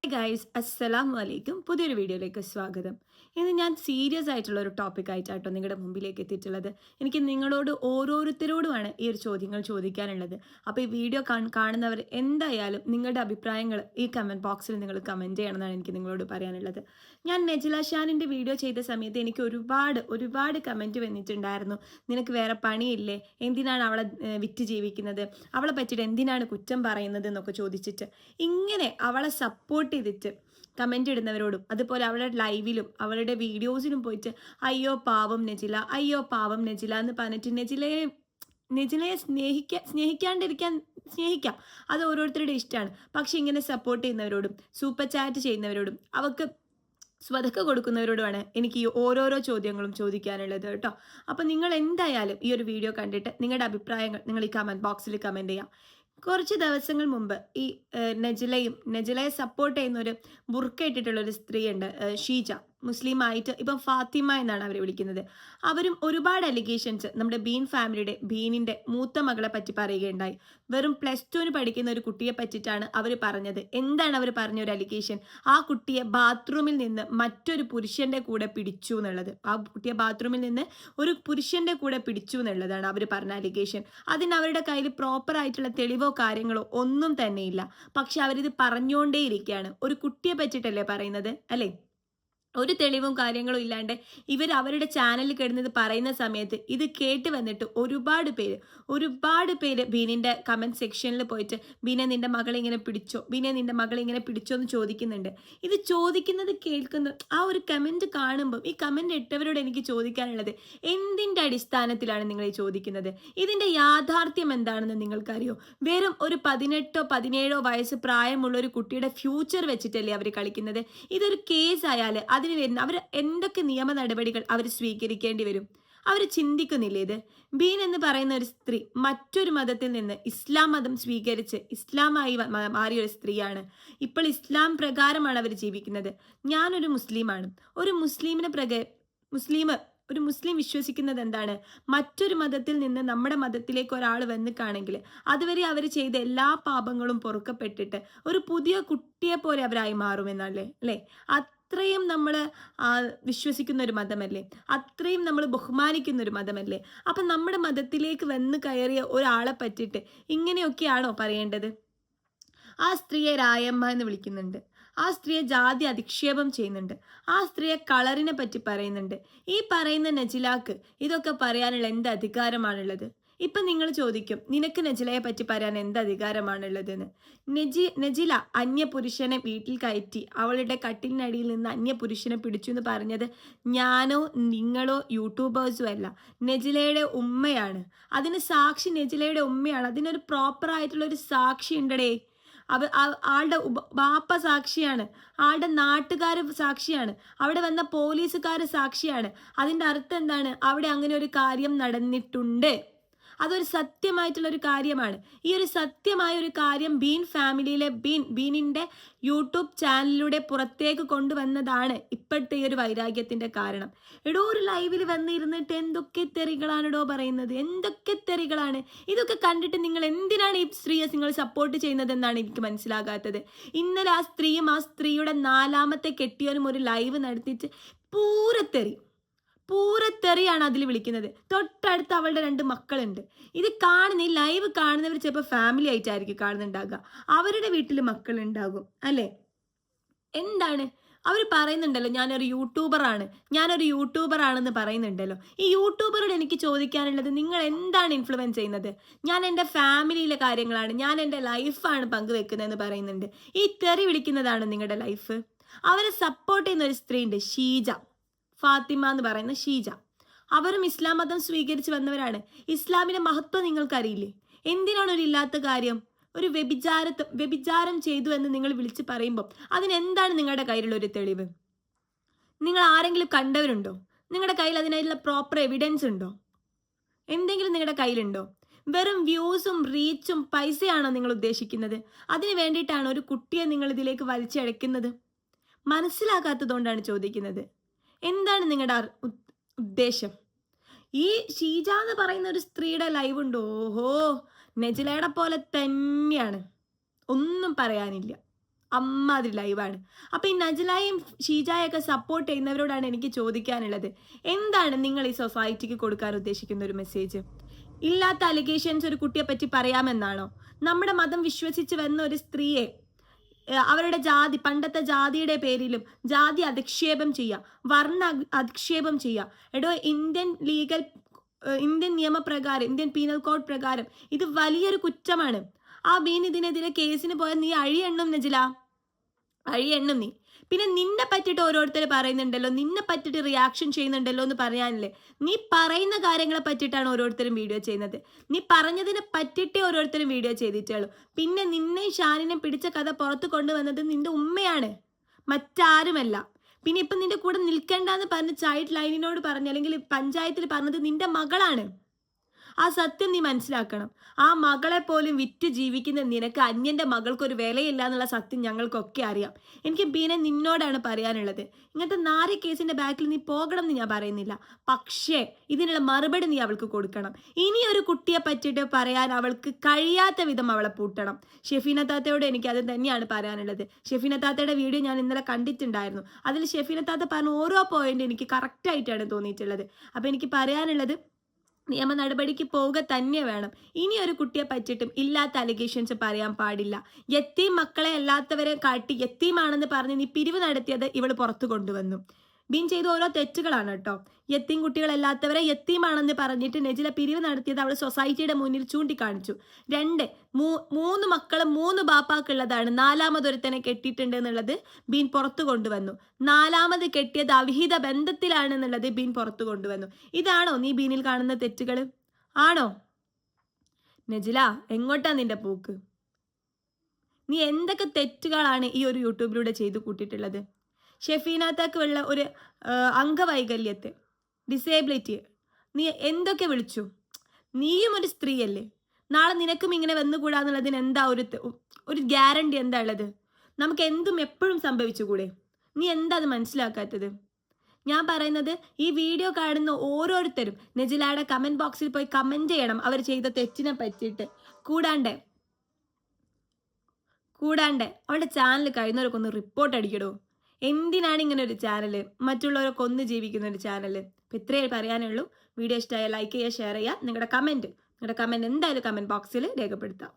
Guys അസ്സലാമു അലൈക്കും. പുതിയൊരു വീഡിയോയിലേക്ക് സ്വാഗതം. ഇന്ന് ഞാൻ സീരിയസ് ആയിട്ടുള്ള ഒരു ടോപ്പിക് ആയിട്ടാട്ടോ നിങ്ങളുടെ മുമ്പിലേക്ക് എത്തിയിട്ടുള്ളത്. എനിക്ക് നിങ്ങളോട് ഓരോരുത്തരോടുമാണ് ഈ ഒരു ചോദ്യങ്ങൾ ചോദിക്കാനുള്ളത്. അപ്പോൾ ഈ വീഡിയോ കാണുന്നവർ എന്തായാലും നിങ്ങളുടെ അഭിപ്രായങ്ങൾ ഈ കമൻറ്റ് ബോക്സിൽ നിങ്ങൾ കമൻറ്റ് ചെയ്യണമെന്നാണ് എനിക്ക് നിങ്ങളോട് പറയാനുള്ളത്. ഞാൻ നെജില ഷാനിൻ്റെ വീഡിയോ ചെയ്ത സമയത്ത് എനിക്ക് ഒരുപാട് കമൻറ്റ് വന്നിട്ടുണ്ടായിരുന്നു. നിനക്ക് വേറെ പണിയില്ലേ, എന്തിനാണ് അവളെ വിറ്റ് ജീവിക്കുന്നത്, അവളെ പറ്റിയിട്ട് എന്തിനാണ് കുറ്റം പറയുന്നത് എന്നൊക്കെ ചോദിച്ചിട്ട് ഇങ്ങനെ അവളെ സപ്പോർട്ട് ചെയ്തിട്ട് കമൻ്റ് ഇടുന്നവരോടും അതുപോലെ അവളുടെ ലൈവിലും അവളുടെ വീഡിയോസിലും പോയിട്ട് അയ്യോ പാവം നെജില, അയ്യോ പാവം നെജില എന്ന് പറഞ്ഞിട്ട് നെജിലയെ സ്നേഹിക്കാം, അത് ഓരോരുത്തരുടെ ഇഷ്ടമാണ്. പക്ഷെ ഇങ്ങനെ സപ്പോർട്ട് ചെയ്യുന്നവരോടും സൂപ്പർ ചാറ്റ് ചെയ്യുന്നവരോടും അവർക്ക് സ്വതക്ക കൊടുക്കുന്നവരോടുമാണ് എനിക്ക് ഈ ഓരോരോ ചോദ്യങ്ങളും ചോദിക്കാനുള്ളത് കേട്ടോ. അപ്പം നിങ്ങൾ എന്തായാലും ഈ ഒരു വീഡിയോ കണ്ടിട്ട് നിങ്ങളുടെ അഭിപ്രായങ്ങൾ നിങ്ങൾ ഈ കമൻറ്റ് ബോക്സിൽ കമൻറ്റ് ചെയ്യാം. കുറച്ച് ദിവസങ്ങൾ മുമ്പ് ഈ നെജിലയെ സപ്പോർട്ട് ചെയ്യുന്ന ഒരു ബുർക്ക ഇട്ടിട്ടുള്ളൊരു സ്ത്രീയുണ്ട്, ഷീജ, മുസ്ലിം ആയിട്ട് ഇപ്പം ഫാത്തിമ എന്നാണ് അവർ വിളിക്കുന്നത്. അവരും ഒരുപാട് അലിഗേഷൻസ് നമ്മുടെ ബീനിൻ്റെ മൂത്ത മകളെ പറ്റി പറയുകയുണ്ടായി. വെറും +2 പഠിക്കുന്ന ഒരു കുട്ടിയെ പറ്റിയിട്ടാണ് അവർ പറഞ്ഞത്. എന്താണ് അവർ പറഞ്ഞ ഒരു അലിഗേഷൻ? ആ കുട്ടിയെ ബാത്റൂമിൽ നിന്ന് മറ്റൊരു പുരുഷന്റെ കൂടെ പിടിച്ചു എന്നുള്ളത്. ആ കുട്ടിയെ ബാത്റൂമിൽ നിന്ന് ഒരു പുരുഷന്റെ കൂടെ പിടിച്ചു എന്നുള്ളതാണ് അവർ പറഞ്ഞ അലിഗേഷൻ. അതിന് അവരുടെ കയ്യിൽ പ്രോപ്പർ ആയിട്ടുള്ള തെളിവോ കാര്യങ്ങളോ ഒന്നും തന്നെയില്ല. പക്ഷെ അവരിത് പറഞ്ഞുകൊണ്ടേയിരിക്കുകയാണ്. ഒരു കുട്ടിയെ പറ്റിയിട്ടല്ലേ പറയുന്നത്, അല്ലേ? ഒരു തെളിവും കാര്യങ്ങളും ഇല്ലാണ്ട് ഇവർ അവരുടെ ചാനലിൽ കിടന്നത് പറയുന്ന സമയത്ത് ഇത് കേട്ട് വന്നിട്ട് ഒരുപാട് പേര് ബീനിൻ്റെ കമൻറ്റ് സെക്ഷനിൽ പോയിട്ട് ബീനെ നിൻ്റെ മകളെ ഇങ്ങനെ പിടിച്ചോ എന്ന് ചോദിക്കുന്നുണ്ട്. ഇത് ചോദിക്കുന്നത് കേൾക്കുന്ന ആ ഒരു കമൻറ്റ് കാണുമ്പം ഈ കമൻറ്റ് ഇട്ടവരോട് എനിക്ക് ചോദിക്കാനുള്ളത്, എന്തിൻ്റെ അടിസ്ഥാനത്തിലാണ് നിങ്ങൾ ഈ ചോദിക്കുന്നത്? ഇതിൻ്റെ യാഥാർത്ഥ്യം എന്താണെന്ന് നിങ്ങൾക്കറിയോ? വെറും ഒരു 18 17 വയസ്സ് പ്രായമുള്ള ഒരു കുട്ടിയുടെ ഫ്യൂച്ചർ വെച്ചിട്ടല്ലേ അവർ കളിക്കുന്നത്. ഇതൊരു കേസ് ആയാൽ അതിന് വരുന്ന അവർ എന്തൊക്കെ നിയമ നടപടികൾ അവർ സ്വീകരിക്കേണ്ടി വരും? അവർ ചിന്തിക്കുന്നില്ലേ ഇത്? ബീൻ എന്ന് പറയുന്ന ഒരു സ്ത്രീ മറ്റൊരു മതത്തിൽ നിന്ന് ഇസ്ലാം മതം സ്വീകരിച്ച് ഇസ്ലാമായി മാറിയ ഒരു സ്ത്രീയാണ്. ഇപ്പോൾ ഇസ്ലാം പ്രകാരമാണ് അവർ ജീവിക്കുന്നത്. ഞാനൊരു മുസ്ലിമാണ്. ഒരു മുസ്ലിം വിശ്വസിക്കുന്നത് എന്താണ്? മറ്റൊരു മതത്തിൽ നിന്ന് നമ്മുടെ മതത്തിലേക്ക് ഒരാൾ വന്നിക്കാണെങ്കിൽ അതുവരെ അവർ ചെയ്ത എല്ലാ പാപങ്ങളും പൊറുക്കപ്പെട്ടിട്ട് ഒരു പുതിയ കുട്ടിയെ പോലെ അവരായി മാറുമെന്നല്ലേ, അല്ലേ? അത്രയും നമ്മൾ വിശ്വസിക്കുന്ന ഒരു മതമല്ലേ, അത്രയും നമ്മൾ ബഹുമാനിക്കുന്ന ഒരു മതമല്ലേ? അപ്പം നമ്മുടെ മതത്തിലേക്ക് വന്ന് കയറിയ ഒരാളെ പറ്റിയിട്ട് ഇങ്ങനെയൊക്കെയാണോ പറയേണ്ടത്? ആ സ്ത്രീയെ രായമ്മ എന്ന് വിളിക്കുന്നുണ്ട്, ആ സ്ത്രീയെ ജാതി അധിക്ഷേപം ചെയ്യുന്നുണ്ട്, ആ സ്ത്രീയെ കളറിനെ പറ്റി പറയുന്നുണ്ട്. ഈ പറയുന്ന നജിലാക്ക് ഇതൊക്കെ പറയാനുള്ള എന്ത് അധികാരമാണുള്ളത്? ഇപ്പം നിങ്ങൾ ചോദിക്കും, നിനക്ക് നജിലയെ പറ്റി പറയാൻ എന്ത് അധികാരമാണുള്ളതെന്ന്. നജില അന്യപുരുഷനെ വീട്ടിൽ കയറ്റി അവളുടെ കട്ടിലിനടിയിൽ നിന്ന് അന്യപുരുഷനെ പിടിച്ചു എന്ന് പറഞ്ഞത് ഞാനോ നിങ്ങളോ യൂട്യൂബേഴ്സും അല്ല, നജിലയുടെ ഉമ്മയാണ്. അതിന് സാക്ഷി നജിലയുടെ ഉമ്മയാണ്. അതിനൊരു പ്രോപ്പർ ആയിട്ടുള്ള ഒരു സാക്ഷി ഉണ്ടടേ. ആളുടെ ബാപ്പ സാക്ഷിയാണ്, ആളുടെ നാട്ടുകാർ സാക്ഷിയാണ്, അവിടെ വന്ന പോലീസുകാർ സാക്ഷിയാണ്. അതിൻ്റെ അർത്ഥം എന്താണ്? അവിടെ അങ്ങനെ ഒരു കാര്യം നടന്നിട്ടുണ്ട്. അതൊരു സത്യമായിട്ടുള്ള ഒരു കാര്യമാണ്. ഈ ഒരു സത്യമായ ഒരു കാര്യം ബീനിൻ്റെ യൂട്യൂബ് ചാനലിലൂടെ പുറത്തേക്ക് കൊണ്ടുവന്നതാണ് ഇപ്പോഴത്തെ ഈ ഒരു വൈരാഗ്യത്തിൻ്റെ കാരണം. എടോ, ഒരു ലൈവിൽ വന്നിരുന്നിട്ട് എന്തൊക്കെ തെറികളാണെടോ പറയുന്നത്, എന്തൊക്കെ തെറികളാണ്. ഇതൊക്കെ കണ്ടിട്ട് നിങ്ങൾ എന്തിനാണ് ഈ സ്ത്രീയെ നിങ്ങൾ സപ്പോർട്ട് ചെയ്യുന്നതെന്നാണ് എനിക്ക് മനസ്സിലാകാത്തത്. ഇന്നലെ ആ സ്ത്രീയുടെ 4ാമത്തെ കെട്ടിയവനും ഒരു ലൈവ് നടത്തിയിട്ട് പൂരത്തെറിയാണ് അതിൽ വിളിക്കുന്നത്. തൊട്ടടുത്ത് അവളുടെ 2 മക്കളുണ്ട്. ഇത് കാണുന്ന ഈ ലൈവ് കാണുന്നവർ ചിലപ്പോൾ ഫാമിലി ആയിട്ടായിരിക്കും കാണുന്നുണ്ടാകുക. അവരുടെ വീട്ടിൽ മക്കളുണ്ടാകും, അല്ലേ? എന്താണ് അവർ പറയുന്നുണ്ടല്ലോ, ഞാനൊരു യൂട്യൂബറാണെന്ന് പറയുന്നുണ്ടല്ലോ. ഈ യൂട്യൂബറോട് എനിക്ക് ചോദിക്കാനുള്ളത്, നിങ്ങൾ എന്താണ് ഇൻഫ്ലുവൻസ് ചെയ്യുന്നത്? ഞാൻ എൻ്റെ ഫാമിലിയിലെ കാര്യങ്ങളാണ്, ഞാൻ എൻ്റെ ലൈഫാണ് പങ്കുവെക്കുന്നതെന്ന് പറയുന്നുണ്ട്. ഈ തെറി വിളിക്കുന്നതാണ് നിങ്ങളുടെ ലൈഫ്? അവരെ സപ്പോർട്ട് ചെയ്യുന്ന ഒരു സ്ത്രീ ഉണ്ട്, ഫാത്തിമ എന്ന് പറയുന്ന ഷീജ. അവരും ഇസ്ലാം മതം സ്വീകരിച്ച് വന്നവരാണ്. ഇസ്ലാമിന്റെ മഹത്വം നിങ്ങൾക്കറിയില്ലേ? എന്തിനാണ് ഒരു ഇല്ലാത്ത കാര്യം? ഒരു വ്യഭിചാരം ചെയ്തു എന്ന് നിങ്ങൾ വിളിച്ച് പറയുമ്പോൾ അതിനെന്താണ് നിങ്ങളുടെ കയ്യിലുള്ള ഒരു തെളിവ്? നിങ്ങൾ ആരെങ്കിലും കണ്ടവരുണ്ടോ? നിങ്ങളുടെ കയ്യിൽ അതിനായിട്ടുള്ള പ്രോപ്പർ എവിഡൻസ് ഉണ്ടോ? എന്തെങ്കിലും നിങ്ങളുടെ കയ്യിലുണ്ടോ? വെറും വ്യൂസും റീച്ചും പൈസയാണോ നിങ്ങൾ ഉദ്ദേശിക്കുന്നത്? അതിന് വേണ്ടിയിട്ടാണ് ഒരു കുട്ടിയെ നിങ്ങൾ ഇതിലേക്ക് വലിച്ചഴക്കുന്നത്? മനസ്സിലാക്കാത്തതുകൊണ്ടാണ് ചോദിക്കുന്നത്. എന്താണ് നിങ്ങളുടെ ഉദ്ദേശം? ഈ ഷീജ എന്ന് പറയുന്ന ഒരു സ്ത്രീയുടെ ലൈവ് ഉണ്ട്, ഓഹോ, നെജിലയുടെ പോലെ തന്നെയാണ്, ഒന്നും പറയാനില്ല. അമ്മാതിരി ലൈവാണ്. അപ്പോൾ ഈ നജലായും ഷീജായൊക്കെ സപ്പോർട്ട് ചെയ്യുന്നവരോടാണ് എനിക്ക് ചോദിക്കാനുള്ളത്, എന്താണ് നിങ്ങൾ ഈ സൊസൈറ്റിക്ക് കൊടുക്കാൻ ഉദ്ദേശിക്കുന്ന ഒരു മെസ്സേജ്? ഇല്ലാത്ത അലിഗേഷൻസ് ഒരു കുട്ടിയെ പറ്റി പറയാമെന്നാണോ? നമ്മുടെ മതം വിശ്വസിച്ച് വന്ന ഒരു സ്ത്രീയെ അവരുടെ ജാതി, പണ്ടത്തെ ജാതിയുടെ പേരിലും ജാതി അധിക്ഷേപം ചെയ്യുക, വർണ്ണ അധിക്ഷേപം ചെയ്യുക. എടോ, ഇന്ത്യൻ നിയമപ്രകാരം, ഇന്ത്യൻ പീനൽ കോഡ് പ്രകാരം ഇത് വലിയൊരു കുറ്റമാണ്. ആ ബീൻ ഇതിനെതിരെ കേസിന് പോയാൽ നീ അഴിയെണ്ണും നജില, അഴിയെണ്ണും നീ. പിന്നെ നിന്നെ പറ്റിയിട്ട് ഓരോരുത്തർ പറയുന്നുണ്ടല്ലോ, നിന്നെ പറ്റിയിട്ട് റിയാക്ഷൻ ചെയ്യുന്നുണ്ടല്ലോ എന്ന് പറയാനില്ലേ? നീ പറയുന്ന കാര്യങ്ങളെ പറ്റിയിട്ടാണ് ഓരോരുത്തരും വീഡിയോ ചെയ്യുന്നത്. നീ പറഞ്ഞതിനെ പറ്റിയിട്ടേ ഓരോരുത്തരും വീഡിയോ ചെയ്തിട്ടുള്ളൂ. പിന്നെ നിന്നെ ഷാനിനെ പിടിച്ച കഥ പുറത്ത് കൊണ്ടുവന്നത് നിന്റെ ഉമ്മയാണ്, മറ്റാരുമല്ല. പിന്നെ ഇപ്പം നിന്റെ കൂടെ നിൽക്കേണ്ടെന്ന് പറഞ്ഞ് ചൈൽഡ് ലൈനിനോട് പറഞ്ഞ് അല്ലെങ്കിൽ പഞ്ചായത്തിൽ പറഞ്ഞത് നിന്റെ മകളാണ്. ആ സത്യം നീ മനസ്സിലാക്കണം. ആ മകളെ പോലും വിറ്റ് ജീവിക്കുന്ന നിനക്ക് അന്യൻ്റെ മകൾക്കൊരു വിലയില്ല എന്നുള്ള സത്യം ഞങ്ങൾക്കൊക്കെ അറിയാം. എനിക്ക് ബീനെ നിന്നോടാണ് പറയാനുള്ളത്, ഇങ്ങനത്തെ നാരി കേസിൻ്റെ ബാക്കിൽ നീ പോകണം എന്ന് ഞാൻ പറയുന്നില്ല. പക്ഷേ ഇതിനുള്ള മറുപടി നീ അവൾക്ക് കൊടുക്കണം. ഇനി ഒരു കുട്ടിയെ പറ്റിയിട്ട് പറയാൻ അവൾക്ക് കഴിയാത്ത വിധം അവളെ പൂട്ടണം. ഷെഫീന താത്തയോട് എനിക്ക് അത് തന്നെയാണ് പറയാനുള്ളത്. ഷെഫീന താത്തയുടെ വീഡിയോ ഞാൻ ഇന്നലെ കണ്ടിട്ടുണ്ടായിരുന്നു. അതിൽ ഷെഫീന താത്ത പറഞ്ഞ ഓരോ പോയിന്റ് എനിക്ക് കറക്റ്റായിട്ടാണ് തോന്നിയിട്ടുള്ളത്. അപ്പോൾ എനിക്ക് പറയാനുള്ളത്, നിയമ നടപടിക്ക് പോവുക തന്നെ വേണം. ഇനി ഒരു കുട്ടിയെ പറ്റിയിട്ടും ഇല്ലാത്ത അലിഗേഷൻസ് പറയാൻ പാടില്ല. യത്തീം മക്കളെ അല്ലാത്തവരെ കാട്ടി യത്തീമാണെന്ന് പറഞ്ഞ് നീ പിരിവ് നടത്തിയത് ഇവൾ പുറത്തു കൊണ്ടുവന്നു. ബീൻ ചെയ്ത ഓരോ തെറ്റുകളാണ് കേട്ടോ. യത്തീം കുട്ടികളല്ലാത്തവരെ യത്തീമാണെന്ന് പറഞ്ഞിട്ട് നജില പിരിവ് നടത്തിയത് അവൾ സൊസൈറ്റിയുടെ മുന്നിൽ ചൂണ്ടിക്കാണിച്ചു. 2, 3 മക്കളും 3 ബാപ്പാക്കുള്ളതാണ്, 4മതൊരുത്തനെ കെട്ടിയിട്ടുണ്ട് എന്നുള്ളത് ബീൻ പുറത്തു കൊണ്ടുവന്നു. 4മത് കെട്ടിയത് അവിഹിത ബന്ധത്തിലാണെന്നുള്ളത് ബീൻ പുറത്തു കൊണ്ടുവന്നു. ഇതാണോ നീ ബീനിൽ കാണുന്ന തെറ്റുകൾ? ആണോ? നജില, എങ്ങോട്ടാ നിന്റെ പോക്ക്? നീ എന്തൊക്കെ തെറ്റുകളാണ് ഈ ഒരു യൂട്യൂബിലൂടെ ചെയ്തു കൂട്ടിയിട്ടുള്ളത്? ഷെഫീനാത്തക്കുള്ള ഒരു അംഗവൈകല്യത്തെ, ഡിസേബിലിറ്റി നീ എന്തൊക്കെ വിളിച്ചു? നീയും ഒരു സ്ത്രീയല്ലേ? നാളെ നിനക്കും ഇങ്ങനെ വന്നുകൂടാന്നുള്ളതിന് എന്താ ഒരു ഗ്യാരണ്ടി എന്താ ഉള്ളത്? നമുക്ക് എന്തും എപ്പോഴും സംഭവിച്ചുകൂടെ? നീ എന്താ അത് മനസ്സിലാക്കാത്തത്? ഞാൻ പറയുന്നത്, ഈ വീഡിയോ കാണുന്ന ഓരോരുത്തരും നജിലയുടെ കമൻറ്റ് ബോക്സിൽ പോയി കമൻറ്റ് ചെയ്യണം അവർ ചെയ്ത തെറ്റിനെ പറ്റിയിട്ട്. കൂടാണ്ട് അവളുടെ ചാനൽ കഴിയുന്നവരൊക്കെ ഒന്ന് റിപ്പോർട്ട് അടിക്കടോ. എന്തിനാണ് ഇങ്ങനെ ഒരു ചാനൽ, മറ്റുള്ളവരെ കൊന്ന് ജീവിക്കുന്ന ഒരു ചാനൽ? അപ്പോൾ ഇത്രയേ പറയാനുള്ളൂ. വീഡിയോ ഇഷ്ടമായ ലൈക്ക് ചെയ്യുക, ഷെയർ ചെയ്യുക. നിങ്ങളുടെ കമൻറ്റ് എന്തായാലും കമൻറ്റ് ബോക്സിൽ രേഖപ്പെടുത്താം.